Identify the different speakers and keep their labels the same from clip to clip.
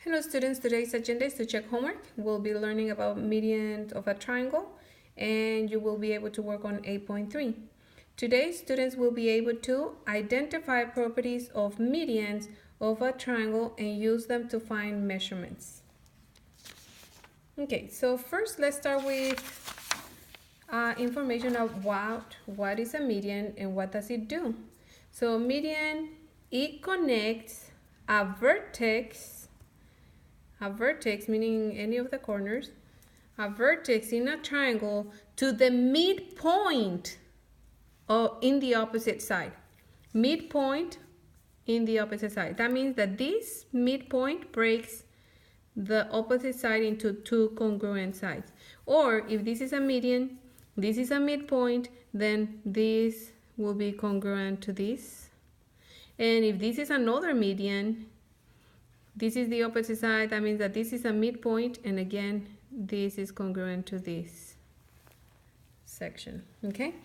Speaker 1: Hello students, today's agenda is to check homework. We'll be learning about median of a triangle and you will be able to work on 8.3. Today students will be able to identify properties of medians of a triangle and use them to find measurements. Okay, so first let's start with information about what is a median and what does it do. So median, it connects a vertex meaning any of the corners, a vertex in a triangle to the midpoint in the opposite side. Midpoint in the opposite side. That means that this midpoint breaks the opposite side into two congruent sides. Or if this is a median, this is a midpoint, then this will be congruent to this. And if this is another median, this is the opposite side. That means that this is a midpoint, and again, this is congruent to this section, okay?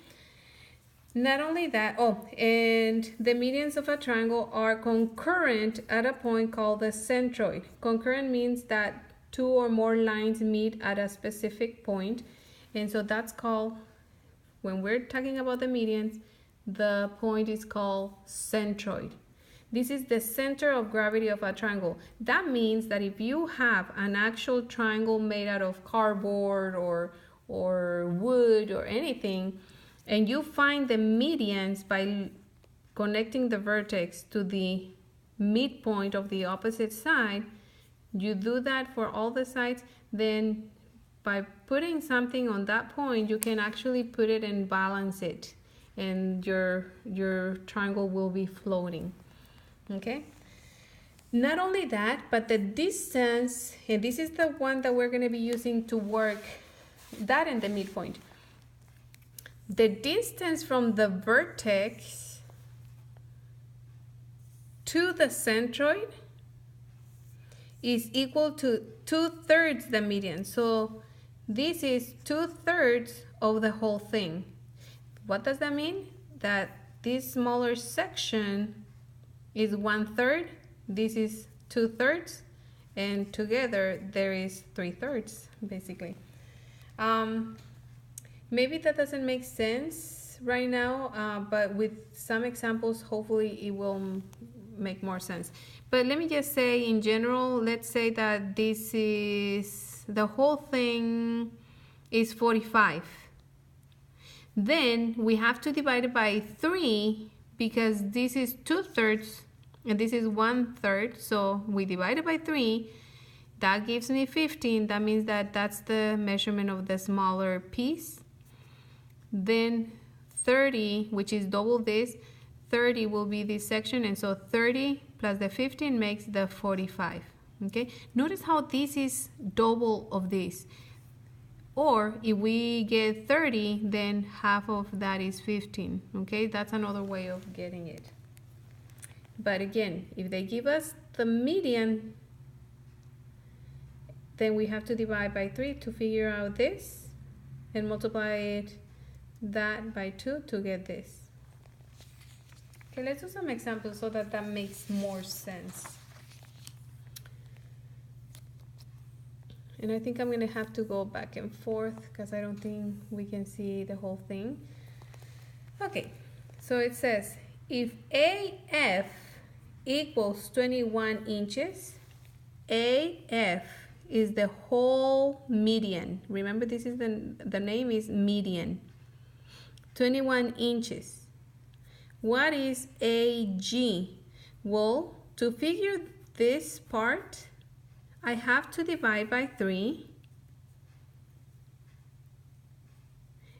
Speaker 1: Not only that, and the medians of a triangle are concurrent at a point called the centroid. Concurrent means that two or more lines meet at a specific point, and so that's called, when we're talking about the medians, the point is called centroid. This is the center of gravity of a triangle. That means that if you have an actual triangle made out of cardboard or wood or anything, and you find the medians by connecting the vertex to the midpoint of the opposite side, you do that for all the sides, then by putting something on that point, you can actually put it and balance it, and your triangle will be floating. Okay, not only that, but the distance, and this is the one that we're going to be using to work that and the midpoint. The distance from the vertex to the centroid is equal to 2/3 the median. So this is 2/3 of the whole thing. What does that mean? That this smaller section is 1/3, this is 2/3, and together there is 3/3 basically. Maybe that doesn't make sense right now, but with some examples hopefully it will make more sense. But let me just say in general, let's say that this is, the whole thing is 45. Then we have to divide it by 3 because this is 2/3 and this is 1/3, so we divide it by 3. That gives me 15. That means that that's the measurement of the smaller piece. Then 30, which is double this, 30 will be this section, and so 30 plus the 15 makes the 45. Okay, notice how this is double of this. Or if we get 30, then half of that is 15. Okay, that's another way of getting it. But again, if they give us the median, then we have to divide by 3 to figure out this and multiply that by 2 to get this. Okay, let's do some examples so that makes more sense. And I think I'm gonna have to go back and forth because I don't think we can see the whole thing. Okay, so it says if AF equals 21 inches, AF is the whole median. Remember, this is the name is median. 21 inches. What is AG? Well, to figure this part, I have to divide by 3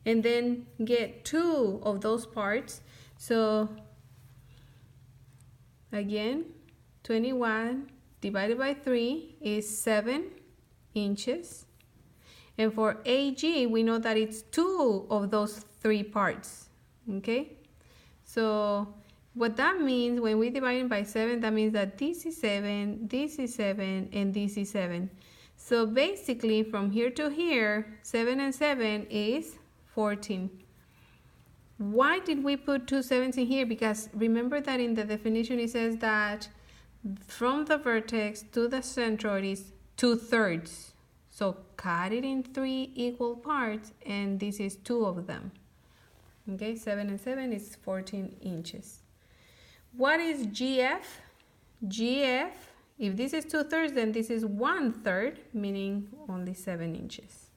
Speaker 1: and then get 2 of those parts. So again, 21 divided by 3 is 7 inches. And for AG, we know that it's 2 of those 3 parts. Okay? So what that means when we divide it by 7, that means that this is 7, this is 7, and this is 7. So basically from here to here, 7 and 7 is 14. Why did we put 2 7s in here? Because remember that in the definition it says that from the vertex to the centroid is 2/3. So cut it in 3 equal parts, and this is 2 of them. Okay, 7 and 7 is 14 inches. What is GF? GF, if this is 2/3, then this is 1/3, meaning only 7 inches.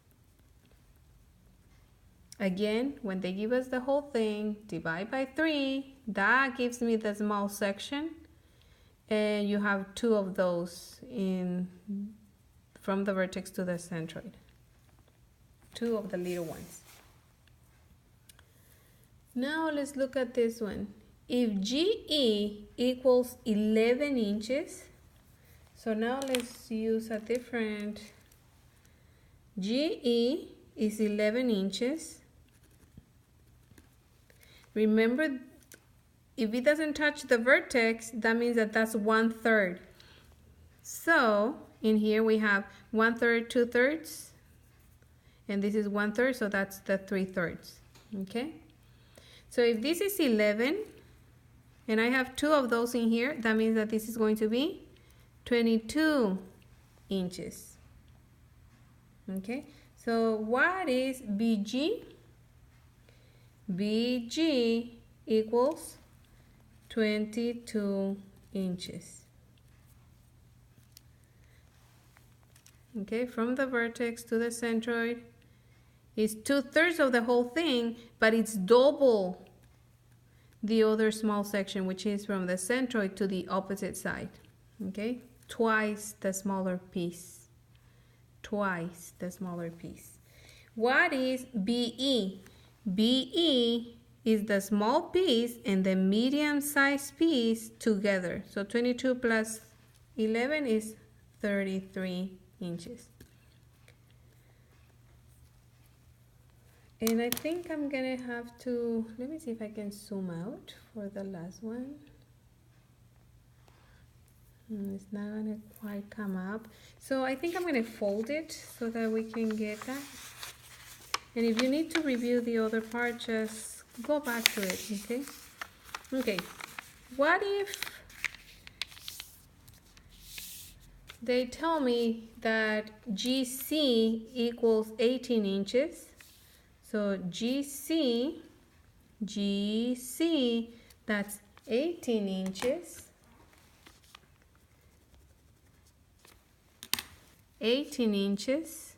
Speaker 1: Again, when they give us the whole thing, divide by 3, that gives me the small section, and you have 2 of those from the vertex to the centroid. 2 of the little ones. Now let's look at this one. If GE equals 11 inches, so now let's use a different. GE is 11 inches. Remember, if it doesn't touch the vertex, that means that that's 1/3. So in here we have 1/3, 2/3, and this is 1/3, so that's the 3/3. Okay. So if this is 11, and I have 2 of those in here, that means that this is going to be 22 inches. Okay. So what is BG? BG equals 22 inches. Okay, from the vertex to the centroid is 2/3 of the whole thing, but it's double the other small section, which is from the centroid to the opposite side. Okay, twice the smaller piece. Twice the smaller piece. What is BE? BE is the small piece and the medium-sized piece together. So 22 plus 11 is 33 inches. And I think I'm gonna have to, let me see if I can zoom out for the last one. It's not gonna quite come up. So I think I'm gonna fold it so that we can get that. And if you need to review the other part, just go back to it, okay? Okay, what if they tell me that GC equals 18 inches? So GC, that's 18 inches. 18 inches.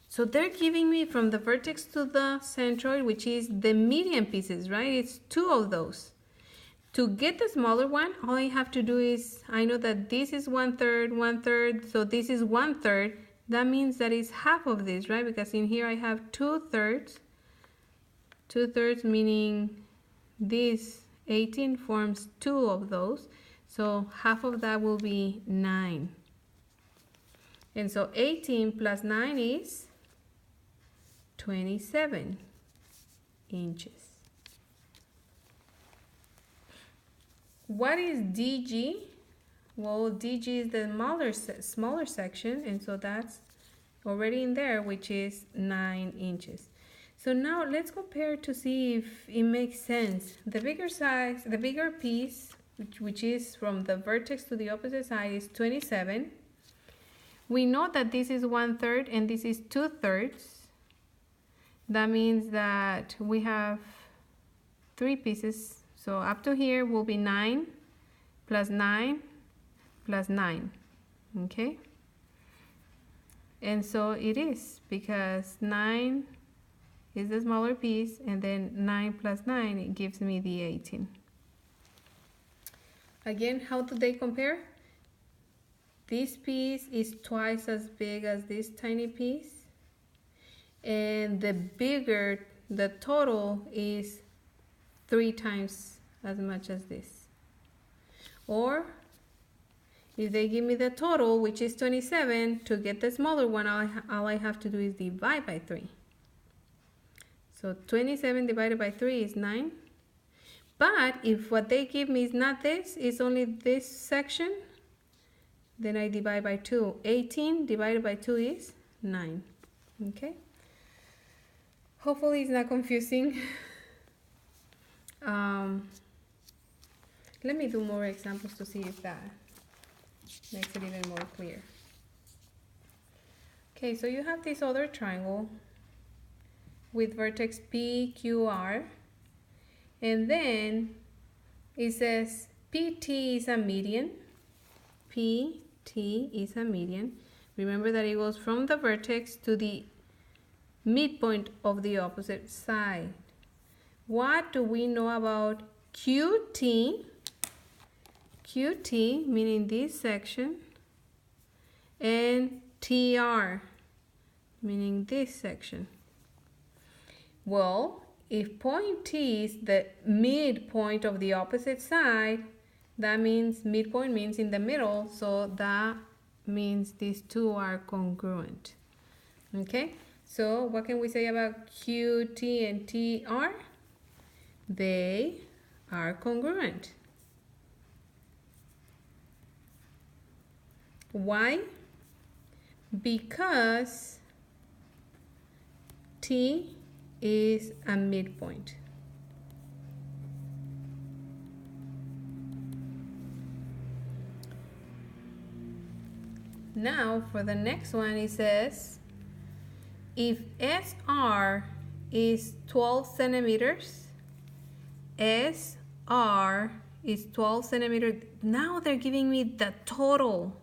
Speaker 1: So they're giving me from the vertex to the centroid, which is the medium pieces, right? It's 2 of those. To get the smaller one, all I have to do is, I know that this is 1/3, 1/3, so this is 1/3. That means that it's half of this, right? Because in here I have 2/3. 2/3 meaning this 18 forms 2 of those. So half of that will be 9. And so 18 plus 9 is 27 inches. What is DG? Well, DG is the smaller section, and so that's already in there, which is 9 inches. So now let's compare to see if it makes sense. The bigger size, the bigger piece, which is from the vertex to the opposite side, is 27. We know that this is 1/3 and this is 2/3. That means that we have 3 pieces. So up to here will be 9 plus 9 plus 9. Okay? And so it is, because 9 is the smaller piece, and then 9 plus 9, it gives me the 18. Again, how do they compare? This piece is twice as big as this tiny piece, and the total is 3 times as much as this. Or if they give me the total, which is 27, to get the smaller one, all I have to do is divide by 3. So 27 divided by 3 is 9. But if what they give me is not this, it's only this section, then I divide by 2. 18 divided by 2 is 9. Okay? Hopefully it's not confusing. Let me do more examples to see if that makes it even more clear. Okay, so you have this other triangle with vertex P, Q, R, and then it says PT is a median. PT is a median. Remember that it goes from the vertex to the midpoint of the opposite side. What do we know about QT? QT, meaning this section, and TR, meaning this section. Well, if point T is the midpoint of the opposite side, that means midpoint means in the middle, so that means these two are congruent. Okay, so what can we say about QT and TR? They are congruent. Why? Because T is a midpoint. Now for the next one, it says if SR is 12 centimeters, SR is 12 centimeters. Now they're giving me the total.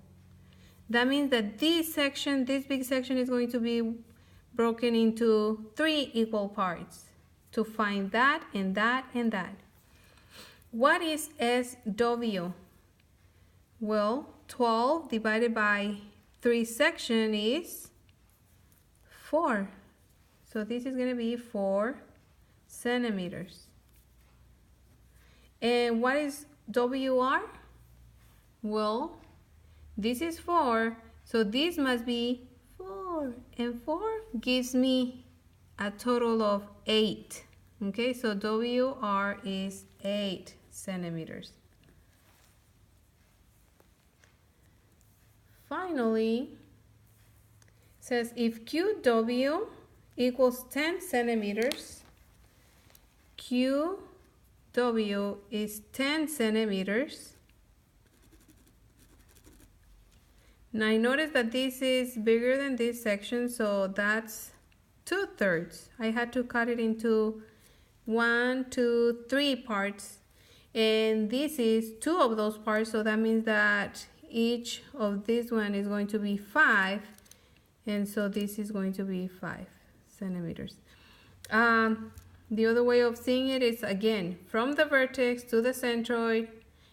Speaker 1: That means that this section, this big section, is going to be broken into 3 equal parts to find that and that and that. What is SW? Well, 12 divided by 3 section is 4. So this is going to be 4 centimeters. And what is WR? Well, this is 4, so this must be 4, and 4 gives me a total of 8. Okay, so WR is 8 centimeters. Finally, it says if QW equals 10 centimeters, QW is 10 centimeters. Now I notice that this is bigger than this section, so that's 2/3. I had to cut it into 1, 2, 3 parts, and this is 2 of those parts, so that means that each of this one is going to be 5, and so this is going to be 5 centimeters. The other way of seeing it is, again, from the vertex to the centroid,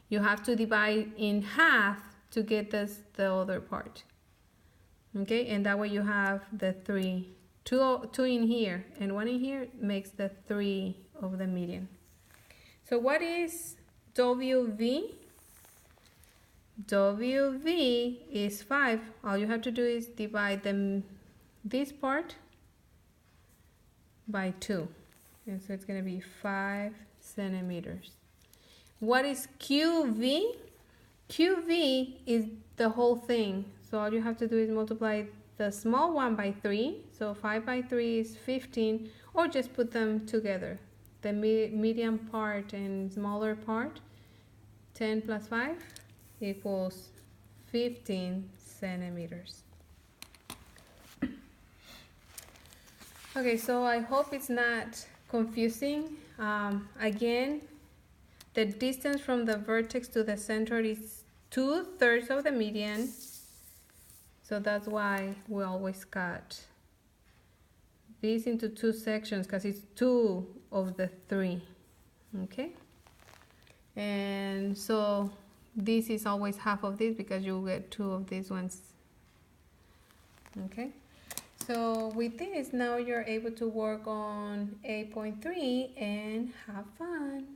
Speaker 1: you have to divide in half to get the other part. Okay, and that way you have the 3. 2 in here and 1 in here makes the 3 of the median. So what is WV? WV is 5. All you have to do is divide this part by 2. And so it's going to be 5 centimeters. What is QV? QV is the whole thing. So all you have to do is multiply the small one by 3. So 5 by 3 is 15, or just put them together. The medium part and smaller part, 10 plus 5 equals 15 centimeters. Okay, so I hope it's not confusing. Again, the distance from the vertex to the centroid is 2/3 of the median. So that's why we always cut this into 2 sections, because it's 2 of the 3. Okay? And so this is always half of this, because you'll get 2 of these ones. Okay? So with this, now you're able to work on 8.3 and have fun.